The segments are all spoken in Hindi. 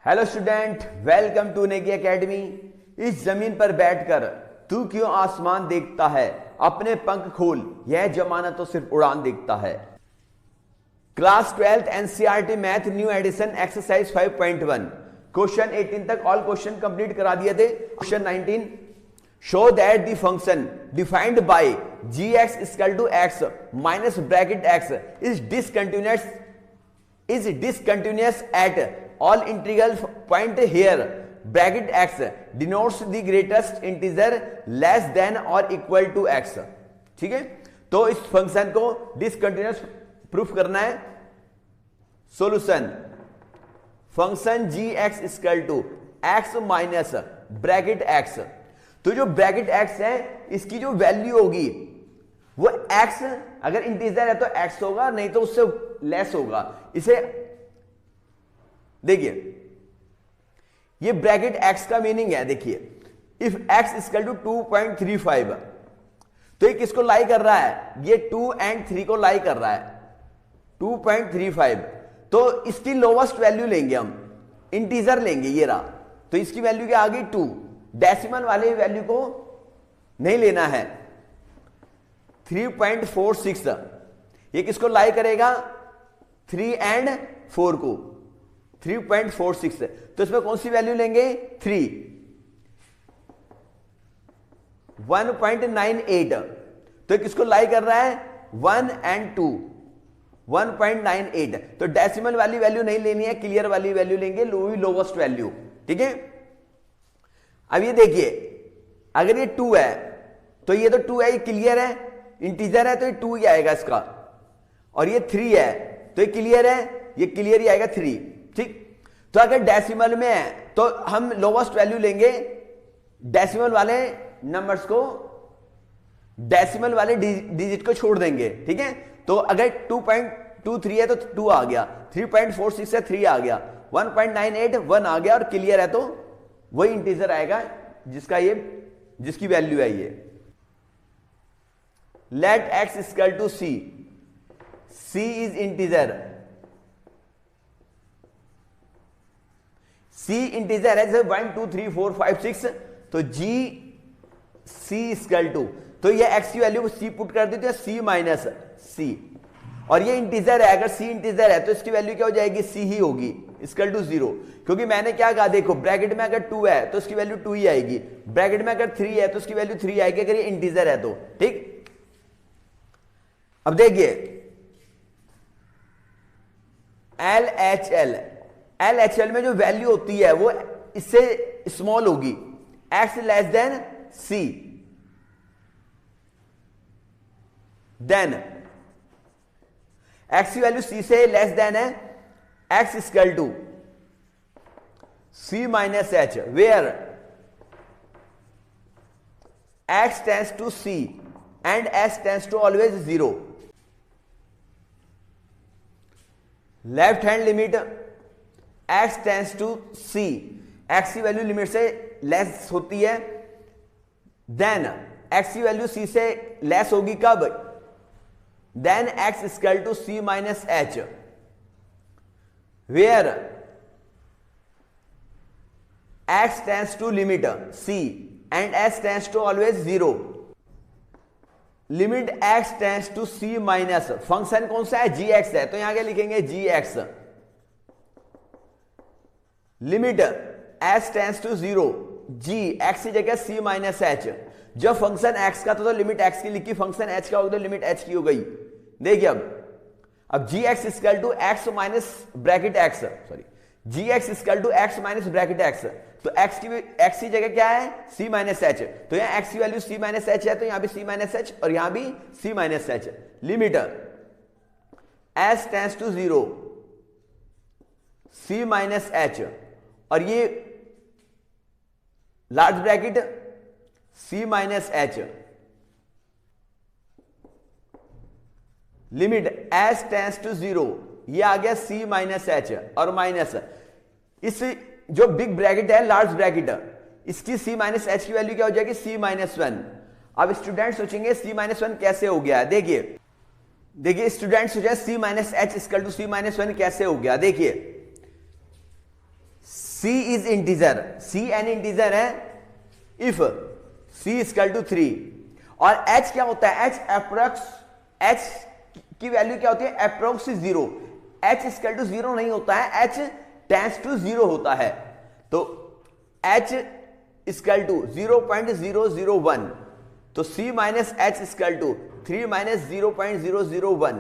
हेलो स्टूडेंट, वेलकम टू नेकी एकेडमी। इस जमीन पर बैठकर तू क्यों आसमान देखता है, अपने पंख खोल, यह जमाना तो सिर्फ उड़ान देखता है। Class 12th NCERT math new edition exercise 5.1 question 18 तक ऑल क्वेश्चन कंप्लीट करा दिए थे। Question 19, show that the function defined by gx equal to x minus bracket x is discontinuous at all integral point here bracket x denotes the greatest integer less than or equal to x। ठीक है, तो इस फंक्शन को डिसकंटिन्यूअस प्रूफ करना है। Solution, function gx equal to x minus bracket x। तो जो ब्रैकेट x है इसकी जो वैल्यू होगी वो x, अगर इंटीजर है तो x होगा, नहीं तो उससे लेस होगा। इसे देखिए, ये ब्रैकेट x का मीनिंग है। देखिए, इफ x इक्वल टू 2.35, तो ये किसको लाई कर रहा है? ये 2 और 3 को लाई कर रहा है। 2.35, तो इसकी लोवेस्ट वैल्यू लेंगे हम, इंटीजर लेंगे, ये रहा। तो इसकी वैल्यू क्या आ गई? 2। डेसिमल वाले वैल्यू को नहीं लेना है। 3.46, ये किसको लाई करेगा? 3 और 4 को। 3.46, तो इसमें कौन सी वैल्यू लेंगे? 3। 1.98, तो किसको लाई कर रहा है? 1 और 2। 1.98, तो डेसिमल वाली वैल्यू नहीं लेनी है, क्लियर वाली वैल्यू लेंगे, लोवेस्ट वैल्यू। ठीक है, अब ये देखिए, अगर ये 2 है तो ये तो 2 है, ये क्लियर है, इंटीजर है तो ये 2 ही आएगा इसका। और ये 3 है तो ये क्लियर है, ये क्लियर ही आएगा 3। ठीक, तो अगर डेसिमल में है तो हम लोवेस्ट वैल्यू लेंगे, डेसिमल वाले नंबर्स को, डेसिमल वाले डिजिट को छोड़ देंगे। ठीक है, तो अगर 2.23 है तो 2 आ गया, 3.46 है 3 आ गया, 1.98 1 आ गया, और क्लियर है तो वही इंटीजर आएगा जिसकी वैल्यू है ये। Let x equal to c, c is integer, c integer है, जैसे 1 2 3 4 5 6, तो g c इक्वल टू, तो ये x की वैल्यू को c पुट कर देते हैं, c माइनस c, और ये इंटीजर है, अगर c इंटीजर है तो इसकी वैल्यू क्या हो जाएगी? c ही होगी, इक्वल टू 0। क्योंकि मैंने क्या कहा, देखो ब्रैकेट में अगर 2 है तो इसकी वैल्यू 2 ही आएगी, ब्रैकेट में अगर 3 है तो इसकी वैल्यू 3 आएगी, अगर ये इंटीजर है तो। ठीक, अब देखिए, LHL में जो वैल्यू होती है वो इससे स्मॉल होगी, x less than c, then x की वैल्यू c से लेस देन है, x equal to c minus h, where x tends to c and s tends to always 0। Left hand limit x tends to c, x की वैल्यू लिमिट से लेस होती है, देन x की वैल्यू c से लेस होगी कब? Then x equal to c minus h, where x tends to limit c and s tends to always 0। Limit x tends to c minus, function कौन सा है? gx है, तो यहां क्या लिखेंगे? gx। Limit s tends to 0, g x की जगह c माइनस h। जब फंक्शन x का था तो लिमिट x की लिखी, फंक्शन h का होगा तो लिमिट h की हो गई। देखिए, अब gx equal to x minus bracket x, sorry, gx equal to x minus bracket x, तो x की जगह क्या है? c माइनस h, तो यहां x की वैल्यू c माइनस h है, तो यहां भी c माइनस h और यहां भी c minus h। Limit s tends to 0, c minus h, और ये large bracket c minus h। Limit s tends to 0, ये आ गया c माइनस h और माइनस, इस जो बिग ब्रैकेट है, लार्ज ब्रैकेट, इसकी c माइनस h की वैल्यू क्या हो जाएगी? c minus 1। अब स्टूडेंट सोचेंगे c माइनस 1 कैसे हो गया? देखिए स्टूडेंट सोचे c minus h equal to c minus 1 कैसे हो गया? देखिए c is integer, c an integer है, इफ c इक्वल टू 3 और h क्या होता है, h अप्रोक्स, h की वैल्यू क्या होती है, अप्रोक्स 0, h इक्वल टू 0 नहीं होता है, h टेंड्स टू 0 होता है, तो h इक्वल टू 0.001, तो c minus h equal to 3 minus 0.001,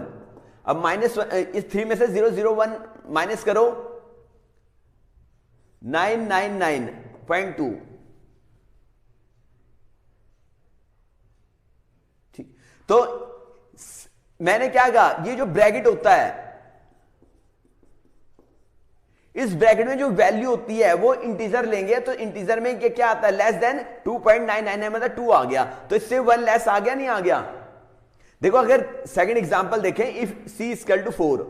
अब माइनस इस 3 में से 001 माइनस करो, 999.2, ठीक। तो मैंने क्या कहा, ये जो ब्रैकेट होता है, इस ब्रैकेट में जो वैल्यू होती है वो इंटीजर लेंगे, तो इंटीजर में क्या आता है, लेस देन 2.99, मतलब 2 आ गया, तो इससे 1 लेस आ गया, नहीं आ गया। देखो अगर सेकंड एग्जांपल देखें, इफ c इक्वल टू 4,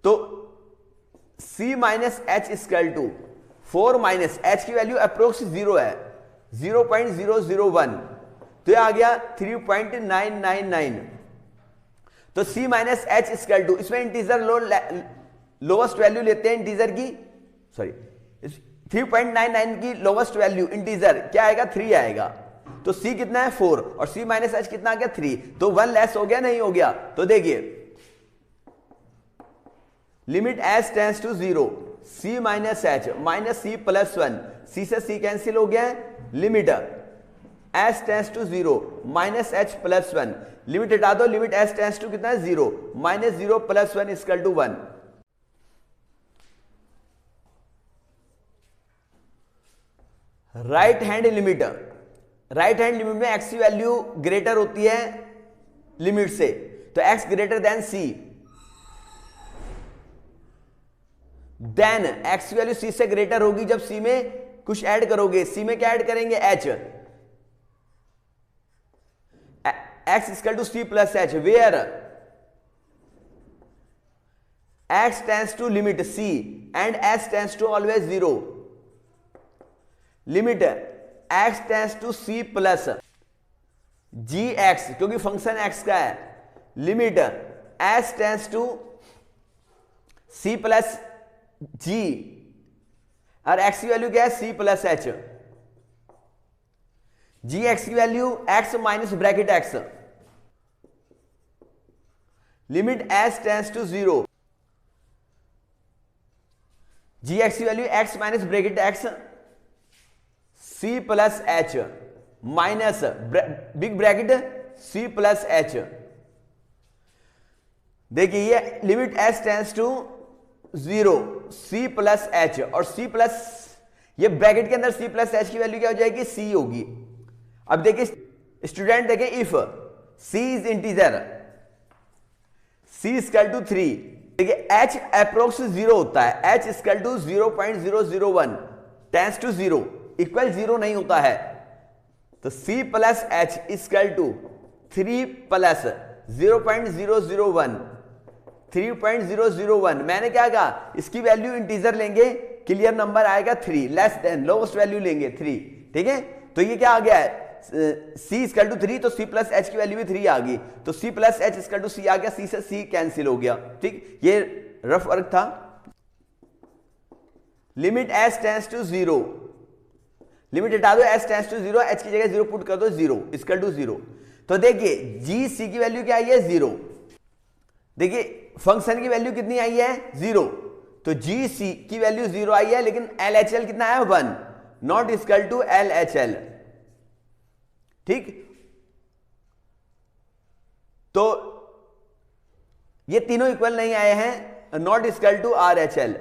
तो c minus h equal to 4 minus h की वैल्यू अप्रोक्स 0 है, 0.001, तो ये आ गया 3.999, तो c minus h equal to, इसमें इंटीजर लोवेस्ट वैल्यू लेते हैं इंटीजर की, सॉरी 3.99 की लोवेस्ट वैल्यू इंटीजर क्या आएगा, 3 आएगा, तो c कितना है 4 और c माइनस h कितना आ गया 3, तो 1 लेस हो गया, नहीं हो गया। तो देखिए limit s tends to 0, c minus h minus c plus 1, c से c कैंसिल हो गया है, limit s tends to 0 minus h plus 1, limit हटा दो, लिमिट s टेंड्स टू कितना है 0, minus 0 plus 1 equal to 1। Right hand limit, right hand limit में x की वैल्यू ग्रेटर होती है लिमिट से, तो x greater than c, then x की वैल्यू c से ग्रेटर होगी जब c में कुछ ऐड करोगे, c में क्या ऐड करेंगे, h, x equal to c plus h, where x tends to limit c and s tends to always 0, limit x tends to c plus gx, क्योंकि फंक्शन x का है, limit s tends to c plus g, और x की वैल्यू क्या है, c प्लस h, gx की value x minus bracket x, limit s tends to 0, gx की value x minus bracket x c plus h minus big bracket c plus h। देखिए ये limit s tends to 0, c plus h, और c प्लस, ये ब्रैकेट के अंदर c प्लस h की वैल्यू क्या हो जाएगी, c होगी। अब देखिए स्टूडेंट, देखिए if c is integer, c equal to 3, देखिए h अप्रोक्स 0 होता है, h equal to 0.001 tends to 0, equal 0 नहीं होता है, तो c plus h equal to 3 plus 0.001, 3.001, मैंने क्या कहा, इसकी वैल्यू इंटीजर लेंगे, क्लियर नंबर आएगा 3, लेस देन लोवेस्ट वैल्यू लेंगे 3, ठीक है। तो ये क्या आ गया है, c इक्वल टू 3, तो c प्लस h की वैल्यू भी 3 आ गई, तो c plus h equal to c आ गया, c से c कैंसिल हो गया, ठीक। ये रफ वर्क था। Limit s tends to 0, limit हटा दो, s टेंड्स टू 0, h की जगह 0 पुट कर दो, 0 इक्वल टू 0, तो देखिए जी सी की वैल्यू क्या आई है, 0, देखिए फंक्शन की वैल्यू कितनी आई है, 0, तो जी सी की वैल्यू 0 आई है, लेकिन एल एच एल कितना है, 1, not equal to L H L, ठीक। तो ये तीनों इक्वल नहीं आए हैं, not equal to R H L,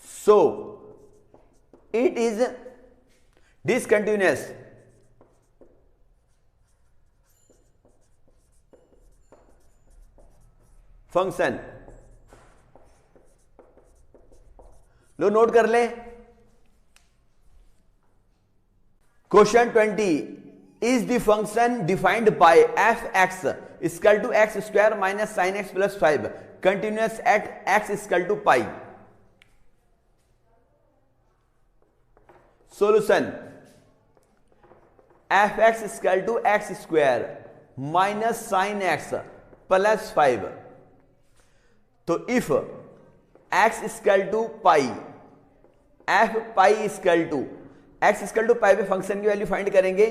so it is discontinuous. Function लो नोट कर ले। Question 20 is the function defined by F x equal to x square minus sine x plus 5 continuous at X equal to pi. Solution F x equal to x square minus sine x plus 5। तो if x equal to pi, f pi equal to, x equal to pi पे फंक्शन की वैल्यू फाइंड करेंगे,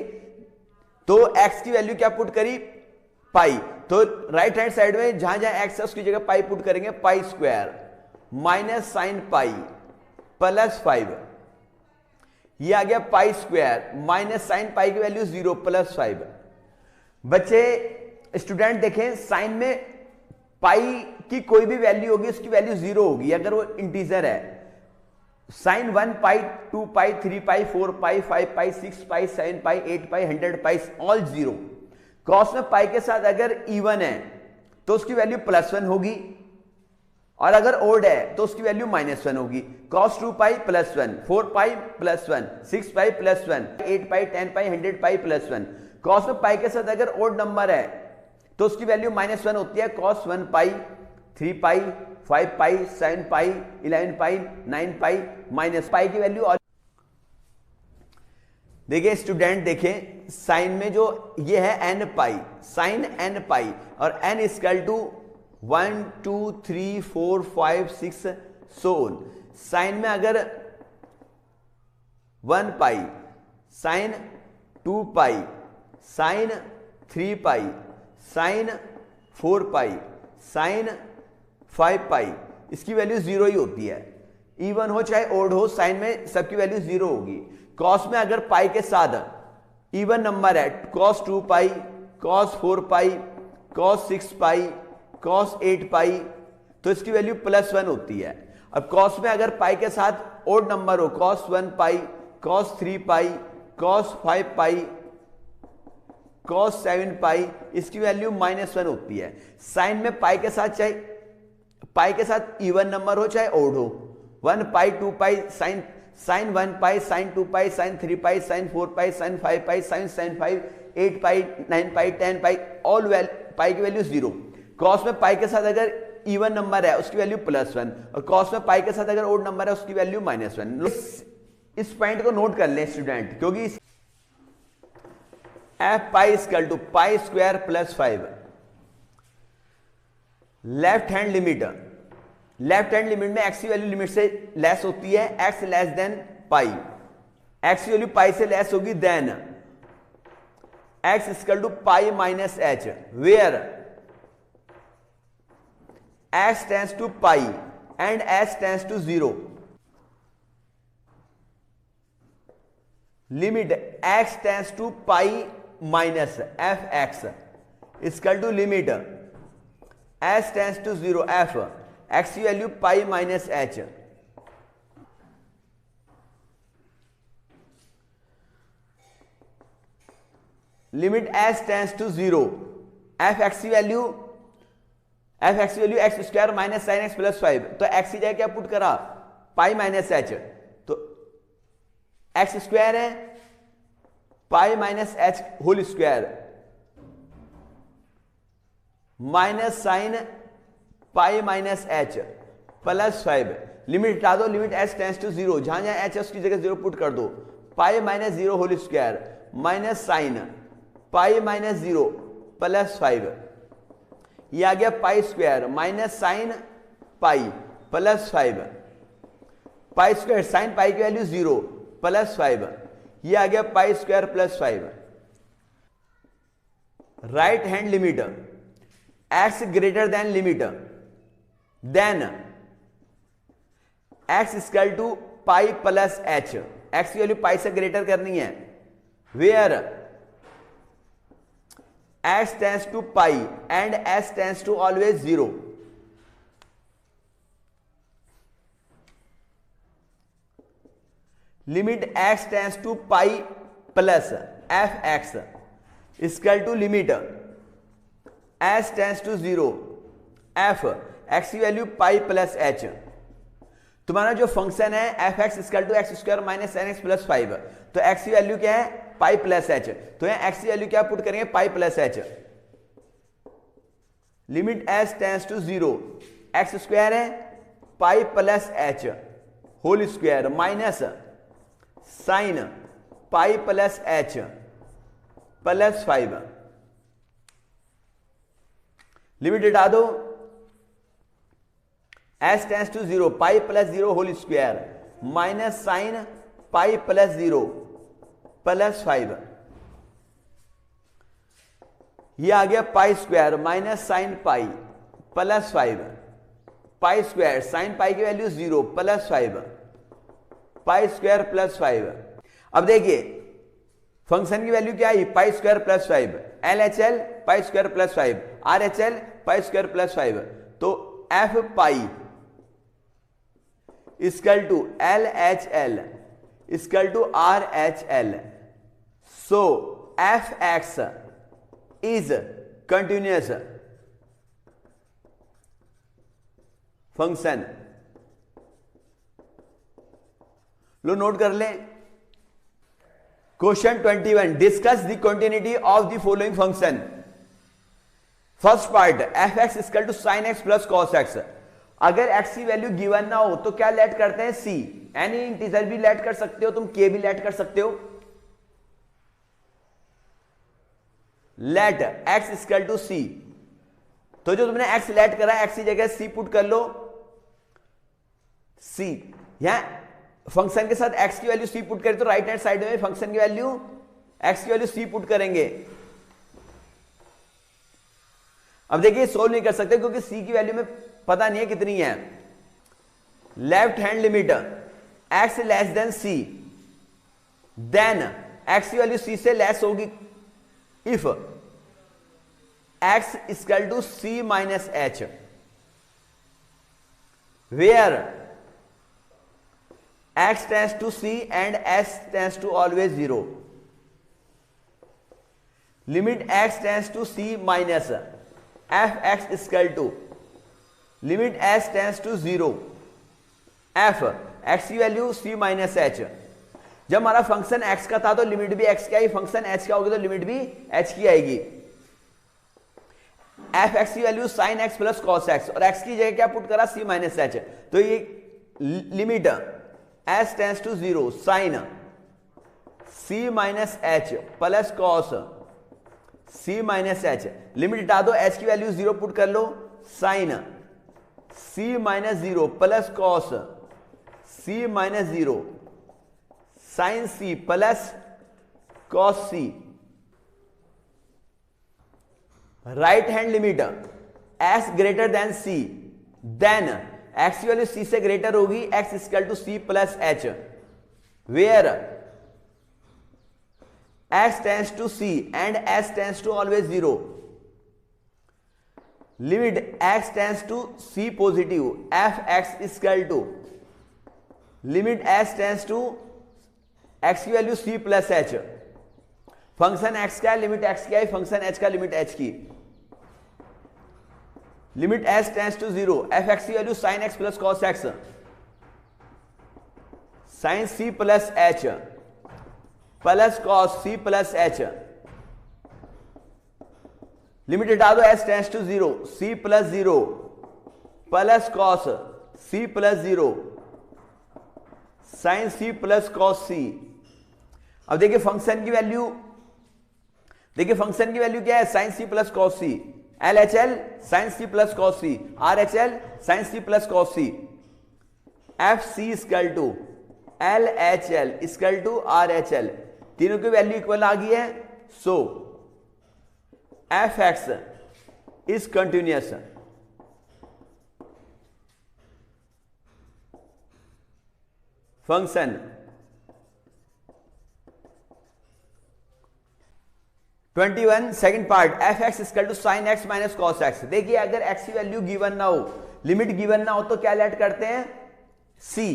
तो एक्स की वैल्यू क्या पुट करी, पाई, तो राइट हैंड साइड में जहां जहां एक्स है उसकी जगह पाई पुट करेंगे, पाई square minus sine pi plus 5, ये आ गया pi square minus sine pi की वैल्यू 0 प्लस 5। बच्चे स्टूडेंट देखें, साइन में पाई की कोई भी वैल्यू होगी उसकी वैल्यू 0 होगी अगर वो इंटीजर है। साइन 1 पाई, 2 पाई, 3 पाई, 4 पाई, 5 पाई, 6 पाई, 7 पाई, 8 पाई, 100 पाई, ऑल 0। कॉस में पाई के साथ अगर इवन है तो उसकी वैल्यू +1 होगी, और अगर ओड है तो उसकी वैल्यू -1 होगी। कॉस 2 पाई +1, 4 पाई +1, 6 पाई +1, 8 पाई, 10 पाई, 100 पाई +1। कॉस में पाई के साथ अगर ओड नंबर है तो उसकी वैल्यू -1 होती है। कॉस 1 पाई, 3 पाई, 5 पाई, 7 पाई, 11 पाई, 9 पाई, माइनस पाई की वैल्यू। और देखिए स्टूडेंट, देखें साइन में जो ये है n pi, sine n pi, और n equal to 1 2 3 4 5 6 so on. Sine में अगर 1 pi, sine 2 pi, sine 3 pi, sine 4 pi, sine 5 pi, इसकी वैल्यू 0 ही होती है। इवन हो चाहे ओड हो, साइन में सबकी वैल्यू 0 होगी। कॉस में अगर पाई के साथ इवन नंबर है, कॉस 2 पाई, कॉस 4 पाई, कॉस 6 पाई, कॉस 8 पाई, तो इसकी वैल्यू +1 होती है। अब कॉस में अगर पाई के साथ ओड नंबर हो, कॉस 1 पाई, कॉस 3 पाई, कॉस 5 पाई, कॉस 7 पाई, इसकी वैल्यू -1 होती है। साइन में पाई के साथ चाहे पाई के साथ इवन नंबर हो चाहे ओड हो, 1 पाई, 2 pi, sign 1 pi, sine 2 pi, sine 3 pi, sine 4 pi, sine 5 पाई, साइन 5, 8 पाई, 9 पाई, 10 पाई, ऑल पाई की वैल्यू 0। कॉस में पाई के साथ अगर इवन नंबर है उसकी वैल्यू +1, और कॉस में पाई के साथ अगर ओड नंबर है उसकी वैल्यू -1। इस पॉइंट को नोट कर लें स्टूडेंट, क्योंकि F pi equal to pi square plus 5। Left hand limit, left hand limit में एक्स की वैल्यू लिमिट से लेस होती है, x less than pi, X की वैल्यू पाई से लेस होगी, then x equal to pi minus H, where X tends to pi and H tends to 0। Limit x tends to pi minus F x equal to limit H tends to 0 f x की value pi minus h. Limit H tends to 0 f x की value x square minus sine x plus 5, तो एक्स की जगह क्या पुट करा, पाई माइनस एच, तो एक्स स्क्वायर है pi minus h whole square minus sine pi minus h plus 5। Limit हटा दो, लिमिट एच टेंड्स टू 0, जहां जहां एच है उसकी जगह 0 पुट कर दो, pi minus 0 whole square minus sine pi minus 0 plus 5। ये आ गया pi square minus sine pi plus 5, pi square sine pi की वैल्यू 0 प्लस 5, ये a गया pi square plus 5। Right hand limit x greater than limit then x equal to pi plus h, x की वैल्यू पाई से ग्रेटर करनी है, where x tends to pi and s tends to always 0। Limit x tends to pi plus f x equal to limit s tends to 0 f x की वैल्यू पाई प्लस एच। तुम्हारा जो फंक्शन है f x equal to x square minus n x plus 5, तो x की वैल्यू क्या है, पाई प्लस एच, तो यहां x की वैल्यू क्या पुट करेंगे, pi plus h. Limit s tends to 0 x square है pi plus h whole square minus sine pi plus h plus 5। Limit हटा दो, s tends to 0 pi plus 0 whole square minus sine pi plus 0 plus 5, ये आ गया pi square minus sine pi plus 5, pi square sine pi की value 0 plus 5, pi square plus 5। अब देखिए फंक्शन की वैल्यू क्या आई, pi square plus 5, L H L pi square plus 5, R H L pi square plus 5, तो f pi equal to L H L equal to R H L. So f x is continuous function. लो नोट कर लें, question 21 discuss the continuity of the following function. First part f x equal to sine x plus cos x. अगर एक्स की वैल्यू गिवन ना हो तो क्या लेट करते हैं, सी, एनी इंटीजर भी लेट कर सकते हो तुम, के भी लेट कर सकते हो। Late x equal to c, तो जो तुमने एक्स लेट करा एक्स की जगह सी पुट कर लो, सी यहां फंक्शन के साथ एक्स की वैल्यू सी पुट करें तो राइट हैंड साइड में फंक्शन की वैल्यू एक्स की वैल्यू सी पुट करेंगे। अब देखिए सोल्व नहीं कर सकते क्योंकि सी की वैल्यू में पता नहीं है कितनी है। Left hand limit x less than c, then x की वैल्यू सी से लेस होगी if x equal to c minus H, where x tends to c and s tends to always 0. Limit x tends to c minus f x is equal to limit s tends to 0 f x की वैल्यू c माइनस एच। जब हमारा फंक्शन x का था तो लिमिट भी x की आई, फंक्शन h का होगी तो लिमिट भी h की आएगी। f x की value sin x plus cos x और x की जगह क्या पुट करा, c माइनस एच, तो ये limit s tends to 0 sine c minus h plus cos c minus h. Limit हटा दो, h की वैल्यू 0 पुट कर लो, sine c minus 0 plus cos c minus 0 sine c plus cos c। Right hand limit s greater than c, then x की वैल्यू c से ग्रेटर होगी, x equal to c plus h, where x tends to c and s tends to always 0। Limit x tends to c positive, f x equal to limit s tends to x की value c plus h. Function x का लिमिट x की आई, फंक्शन h का लिमिट h की। Limit s tends to 0 f x की value sine x plus cos x, sine c plus h plus cos c plus h. Limit हटा दो, s tends to 0 c plus 0 plus cos c plus 0 sine c plus cos c। अब देखिए फंक्शन की वैल्यू, देखिए फंक्शन की वैल्यू क्या है, sine c plus cos c, L H L sine c plus cos c, R H L sine c plus cos c. F c equal to L H L equal to R H L, तीनों की वैल्यू इक्वल आ गई है। So f x is continuous. Function 21 second part f x equal to sine x minus cos x. देखिए अगर एक्स की वैल्यू गिवन ना हो, लिमिट गिवन ना हो तो क्या लेट करते हैं, c.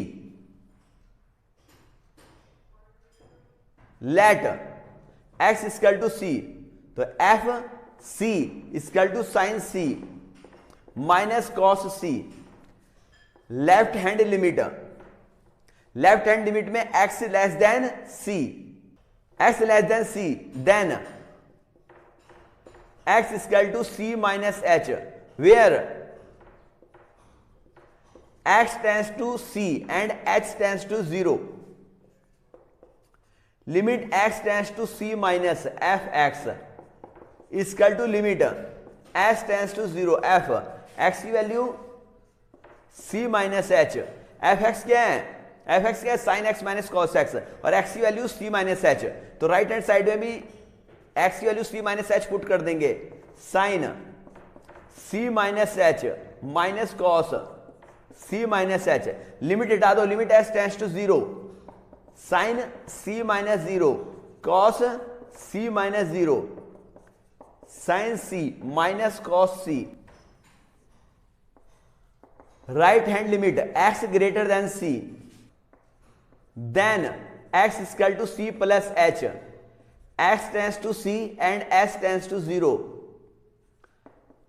Let x equal to c, तो f c equal to sine c minus cos c. Left hand limit, left hand limit में x less than c, x less than c, then x equal to c minus H, where x tends to c and h tends to 0। Limit x tends to c minus F x equal to limit s tends to 0 f x की value c minus h. F x क्या है, एफ एक्स क्या है, sine x minus cos x, और एक्स की वैल्यू सी माइनस एच। तो राइट हैंड साइड में भी एक्स की value c minus h put कर देंगे, sine c minus h minus cos c minus h. Limit हटा दो, limit H tends to zero, sine c minus zero cos c minus zero, sine c minus cos c. Right hand limit x greater than c, then x equal to c plus h, x tends to c and H tends to zero.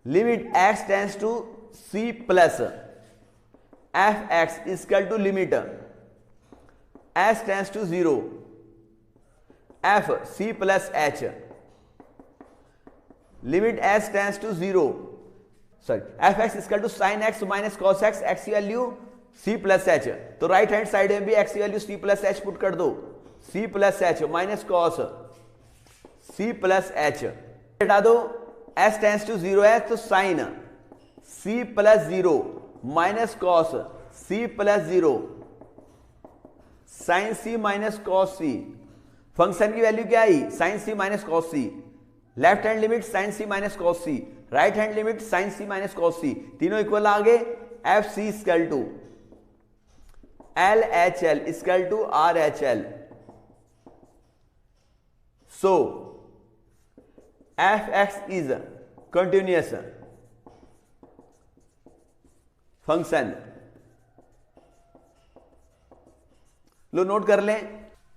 Limit x tends to c plus f x equal to limit H tends to zero f c plus h, limit H tends to zero, sorry f x equal to sine x minus cos x, x की वैल्यू सी प्लस एच। तो राइट हैंड साइड में भी एक्स की value c plus h put कर दो, c plus h minus cos c plus h. हटा दो, एच टेंड्स टू जीरो है तो sine c plus zero minus cos c plus zero, sine c minus cos c. Function की वैल्यू क्या आई, sine c minus cos c. Left hand limit sine c minus cos c, right hand limit sine c minus cos c, तीनों इक्वल आ गए। F c equal to L H L equal to R H L. So f x is continuous function. लो नोट कर लें।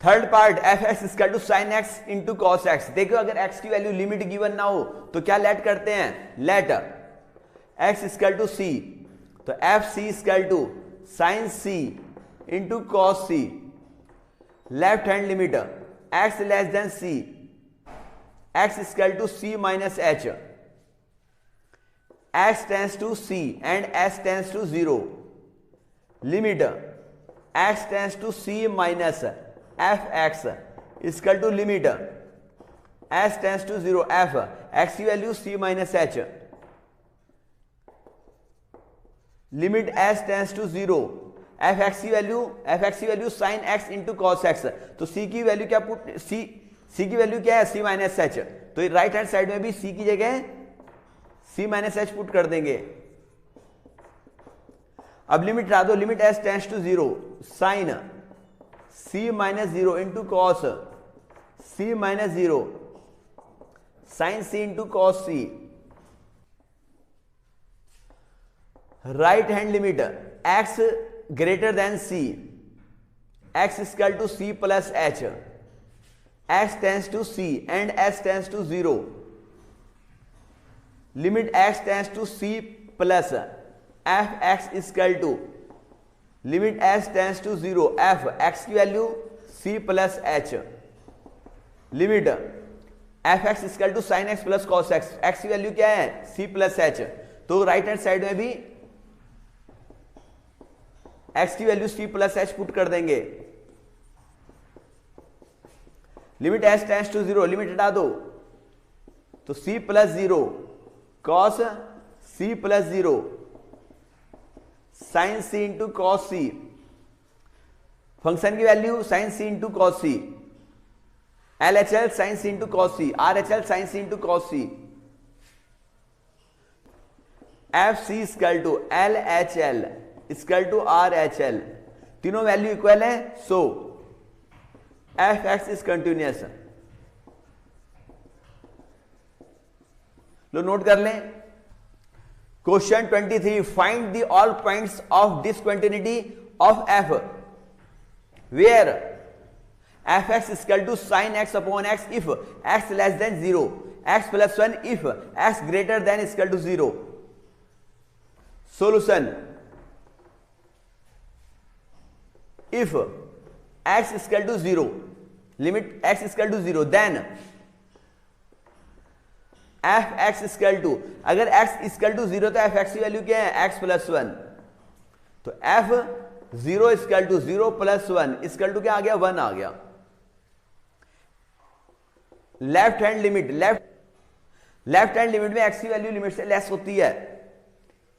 Third part f x equal to sine x into cos x. देखो अगर एक्स की वैल्यू लिमिट गिवन ना हो तो क्या लेट करते हैं, let x equal to c, तो f c equal to sine c into cos c. Left hand limit x less than c, x equal to c minus h, x tends to c and H tends to zero. Limit x tends to c minus F x equal to limit H tends to zero f x की value c minus h, limit H tends to zero f x की value sine x into cos x. तो सी की वैल्यू क्या पुट, सी की वैल्यू क्या है, सी माइनस एच। तो राइट हैंड साइड में भी सी की जगह सी माइनस एच पुट कर देंगे। अब लिमिट हटा दो, limit H tends to zero sine c minus zero into cos c minus zero, sine c into cos c. Right hand limit x greater than c, x equal to c plus h, x tends to c and H tends to zero. Limit x tends to c plus f x equal to limit H tends to zero f x की value c plus h, limit f x equal to sine x plus cos x, x की वैल्यू क्या है, सी प्लस एच। तो राइट हैंड साइड में भी एक्स की value c plus h put कर देंगे। Limit H tends to zero, limit हटा दो तो c plus zero cos c plus zero, sine c into cos c. Function की value sine c into cos c, L H L sine c into cos c, R H L sine c into cos c. F c equal to L H L equal to R H L, तीनों वैल्यू इक्वल है। So f x is continuous. लो नोट कर लें। Question 23, find the all points of discontinuity of f where f x equal to sine x upon x if x less than zero, x plus one if x greater than equal to zero. Solution, if x equal to zero, limit x equal to zero, then f x equal to, अगर एक्स इक्वल टू जीरो तो एफ एक्स की वैल्यू क्या है, एक्स प्लस वन। तो f zero equal to zero plus one equal to क्या आ गया, वन आ गया। Left hand limit, left hand limit में एक्स की वैल्यू लिमिट से लेस होती है,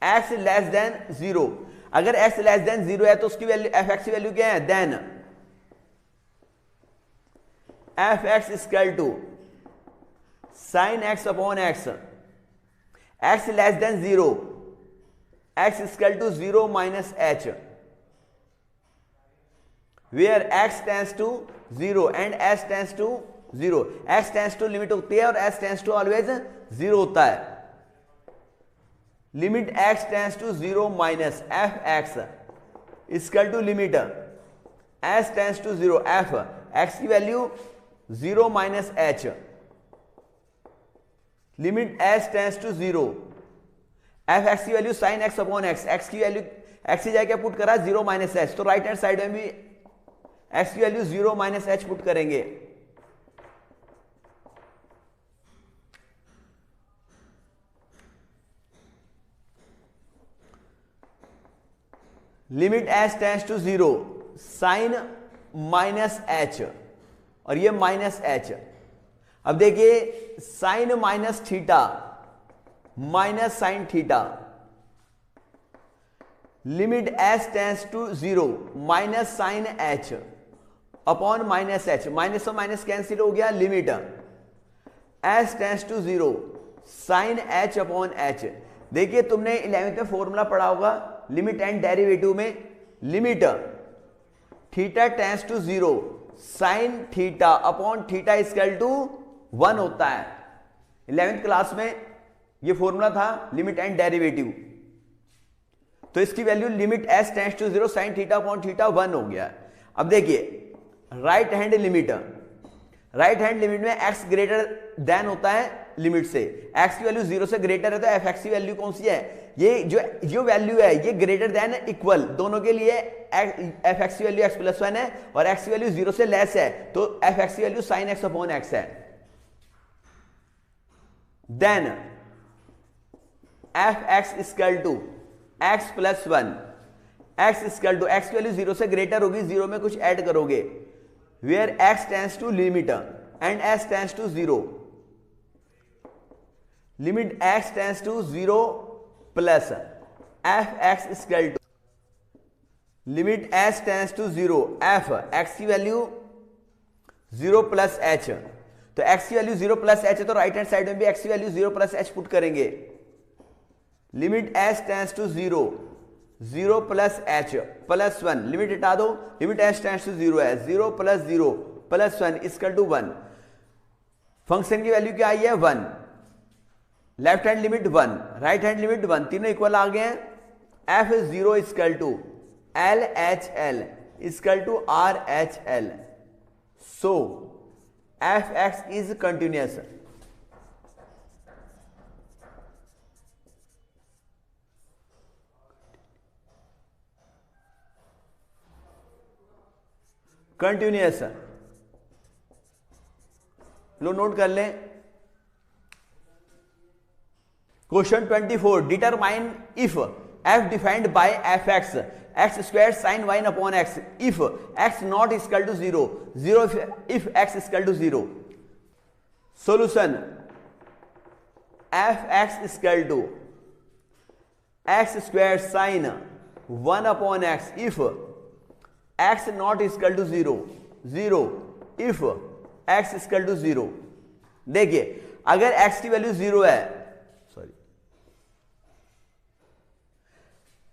एक्स लेस देन जीरो। अगर x लेस देन 0 है तो उसकी वैल्यू एफ एक्स की वैल्यू क्या है, then f x equal to sine x upon x, x less than 0, x equal to 0 minus h, where x tends to 0 and s tends to 0, x tends to limit होती है और s tends to ऑलवेज 0 होता है। Limit x tends to 0 minus F x equal to limit s tends to 0, f x की value 0 minus h, limit s tends to 0, f x की value sine x upon x, x की वैल्यू एक्स की जगह पुट करा 0 माइनस एच, तो राइट हैंड साइड में भी एक्स की वैल्यू 0 माइनस एच पुट करेंगे। Limit H tends to 0, sign minus h और ये माइनस एच। अब देखिए sine minus theta minus sine theta, limit H tends to 0 minus sine h upon minus h, minus और माइनस कैंसिल हो गया, limit H tends to 0 sine h upon h. देखिए तुमने 11th में फॉर्मूला पढ़ा होगा लिमिट एंड डेरिवेटिव में, limit theta tends to 0 sine theta upon theta equal to 1 होता है। 11th क्लास में ये फॉर्मूला था लिमिट एंड डेरिवेटिव, तो इसकी value limit s tends to 0 sine theta upon theta 1 हो गया। अब देखिए right hand limit, right hand limit में x ग्रेटर देन होता है लिमिट से, x की वैल्यू 0 से ग्रेटर है तो एफ एक्स की वैल्यू कौन सी है, ये जो वैल्यू है ये ग्रेटर देन इक्वल, दोनों के लिए एफ एक्स की वैल्यू x प्लस 1 है और x की वैल्यू 0 से लेस है तो एफ एक्स की value sine x upon x है। Then f x equal to x plus 1, x equal to x की वैल्यू 0 से ग्रेटर होगी, 0 में कुछ ऐड करोगे, where x tends to limit and s tends to 0, limit x tends to 0 plus f x equal to limit s tends to 0, f x की वैल्यू 0 प्लस h, तो x की वैल्यू 0 प्लस h है तो राइट हैंड साइड में भी x की वैल्यू 0 प्लस h पुट करेंगे, limit s tends to 0, 0 plus h plus 1, limit हटा दो, लिमिट s टेंड्स टू 0 है, 0 plus 0 plus 1 equal to 1, function की वैल्यू क्या आई है 1, left hand limit 1, right hand limit 1, तीनों इक्वल आ गए हैं, f is 0 equal to L H L equal to R H L, so f x is continuous. Continuous लो नोट कर लें। Question 24, determine if f defined by F x x square sine one upon x if x not equal to 0, 0 if x equal to 0। Solution f x equal to x square sine 1 upon x if x not equal to 0, 0 if x equal to 0। देखिए अगर x की वैल्यू 0 है, sorry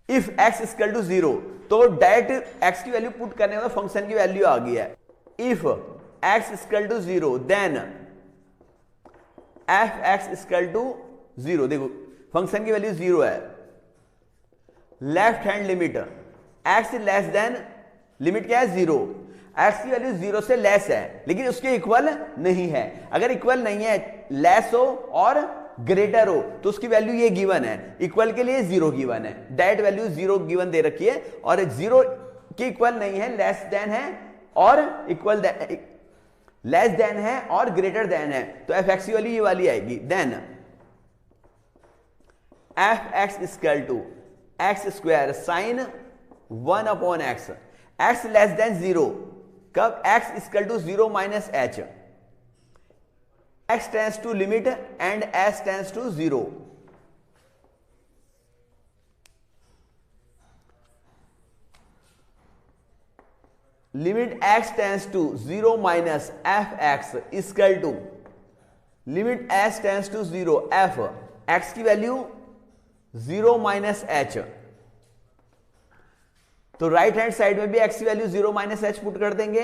if x equal to 0 तो डायरेक्ट x की वैल्यू पुट करने का फंक्शन की वैल्यू आ गई है, if x equal to 0 then f x equal to 0। देखो फंक्शन की वैल्यू 0 है, left hand limit x less than, limit क्या है 0, x की वैल्यू 0 से लेस है लेकिन उसके इक्वल नहीं है, अगर इक्वल नहीं है लेस हो और ग्रेटर हो तो उसकी वैल्यू ये गिवन है, इक्वल के लिए 0 गिवन है, डायरेक्ट वैल्यू 0 गिवन दे रखी है और 0 के इक्वल नहीं है, लेस देन है और इक्वल लेस देन है और ग्रेटर देन है तो एफ एक्स की वैल्यू ये वाली आएगी। Then f x equal to x square sine 1 upon x, x less than 0, कब x इक्वल टू 0 माइनस एच, x tends to limit and s tends to 0। Limit x tends to 0 minus F x equal to limit s tends to 0 f x की वैल्यू 0 माइनस h। तो राइट हैंड साइड में भी x की वैल्यू 0 माइनस h पुट कर देंगे,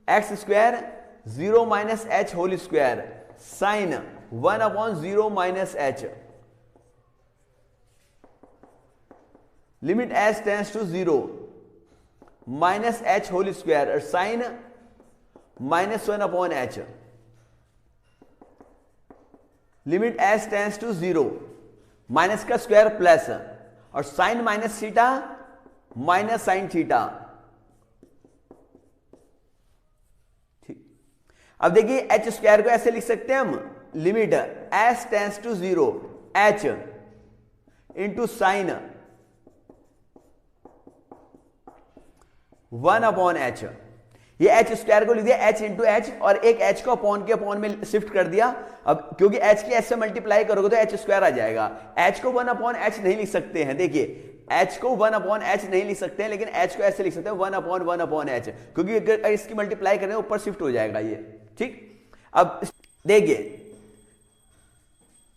x square 0 minus h whole square sine 1 upon 0 minus h limit s tends to 0 minus h whole square और sine minus 1 upon h limit s tends to 0 minus का स्क्वायर प्लस और sine minus theta minus sine theta. ठीक, अब देखिए एच स्क्वायर को ऐसे लिख सकते हैं हम, limit s tends to 0 h into sine 1 upon h. ये एच स्क्वायर को लिख दिया एच इंटू एच और एक एच को अपॉन के अपॉन में शिफ्ट कर दिया। अब क्योंकि एच की एच से मल्टीप्लाई करोगे तो एच स्क्वायर आ जाएगा। एच को 1 अपॉन एच नहीं लिख सकते हैं, देखिए एच को 1 अपॉन एच नहीं लिख सकते हैं, लेकिन एच को ऐसे लिख सकते हैं 1 अपॉन एच, क्योंकि अगर इसकी मल्टीप्लाई करें ऊपर शिफ्ट हो जाएगा ये। ठीक, अब देखिए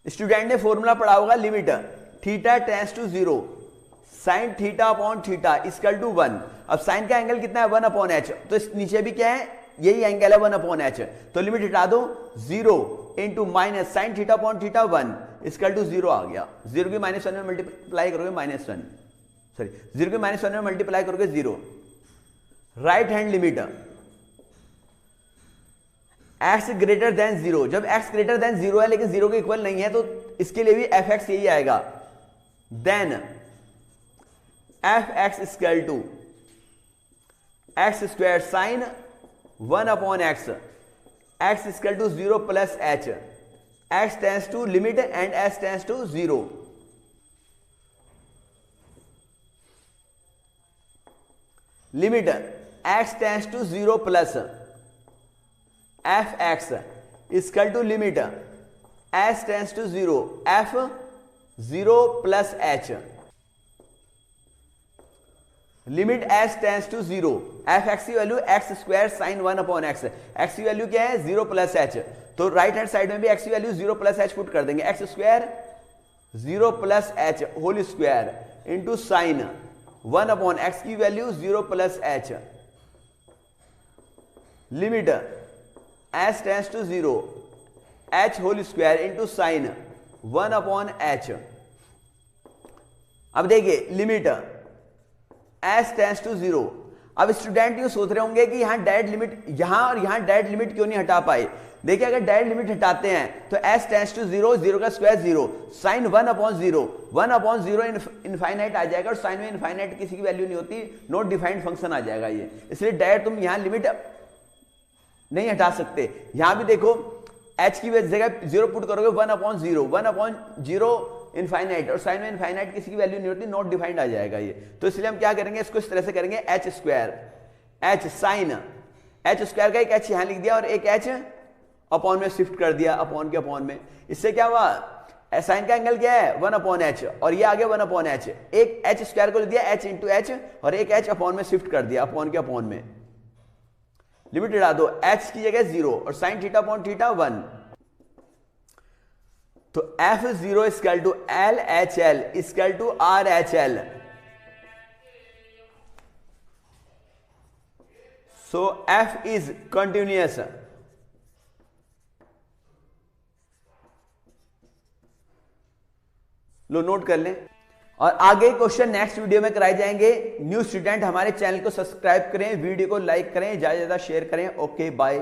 स्टूडेंट ने फॉर्मूला पढ़ा होगा, limit theta tends to 0 sine theta upon theta equal to 1। अब साइन का एंगल कितना है 1 अपॉन एच, तो इस नीचे भी क्या है यही एंगल है 1 अपॉन एच, तो लिमिट हटा दो 0 into minus sine theta upon theta 1 equal to 0 आ गया। 0 की माइनस 1 में मल्टीप्लाई करोगे माइनस 1, सॉरी 0 की माइनस 1 में मल्टीप्लाई करोगे 0। Right hand limit x greater then 0, जब x ग्रेटर देन 0 है लेकिन 0 के इक्वल नहीं है तो इसके लिए भी fx यही आएगा, then fx equal to x square sine 1 upon x x equal to 0 plus h, x tends to limit and s tends to 0। Limit x tends to 0 plus fx equal to limit s tends to 0 f 0 plus h limit s tends to 0 f x की value x square sine 1 upon x, x की वैल्यू क्या है 0 प्लस एच, तो राइट हैंड साइड में भी एक्स की वैल्यू 0 प्लस एच पुट कर देंगे, x square 0 plus h whole square into sine 1 upon x की value 0 plus h limit s tends to 0 h whole square into sine 1 upon h. अब देखिए लिमिट s टेंस टू 0। अब स्टूडेंट ये सोच रहे होंगे कि यहां डायरेक्ट लिमिट, यहां और यहां डायरेक्ट लिमिट क्यों नहीं हटा पाए। देखिए अगर डायरेक्ट लिमिट हटाते हैं तो s टेंस टू 0, 0 का square 0, sine 1 upon 0, 1 upon 0 infinite आ जाएगा और साइन में इनफाइनाइट किसी की वैल्यू नहीं होती, नॉट डिफाइंड फंक्शन आ जाएगा ये, इसलिए डायरेक्ट तुम यहां लिमिट नहीं हटा सकते। यहां भी देखो h की जगह 0 पुट करोगे 1 अपॉन 0, 1 अपॉन 0 इनफाइनाइट और साइन में इनफाइनाइट किसी की वैल्यू नहीं होती, नॉट डिफाइंड आ जाएगा ये। तो इसलिए हम क्या करेंगे, इसको इस तरह से करेंगे h स्क्वायर h साइन h स्क्वायर का एक h यहां लिख दिया और एक h अपॉन में शिफ्ट कर दिया, अपॉन के अपॉन में। इससे क्या हुआ, साइन का एंगल क्या है 1 अपॉन h और ये आगे 1 अपॉन h, एक h स्क्वायर को लिख दिया h इंटू h और एक h अपॉन में शिफ्ट कर दिया, अपॉन के अपॉन में। लिमिट हटा दो, h की जगह 0 और साइन थीटा अपॉन थीटा 1, तो f0 equal to LHL equal to RHL। So f is continuous. लो नोट कर लें, और आगे क्वेश्चन नेक्स्ट वीडियो में कराए जाएंगे। न्यू स्टूडेंट हमारे चैनल को सब्सक्राइब करें, वीडियो को लाइक करें, ज्यादा से ज्यादा शेयर करें। Okay bye.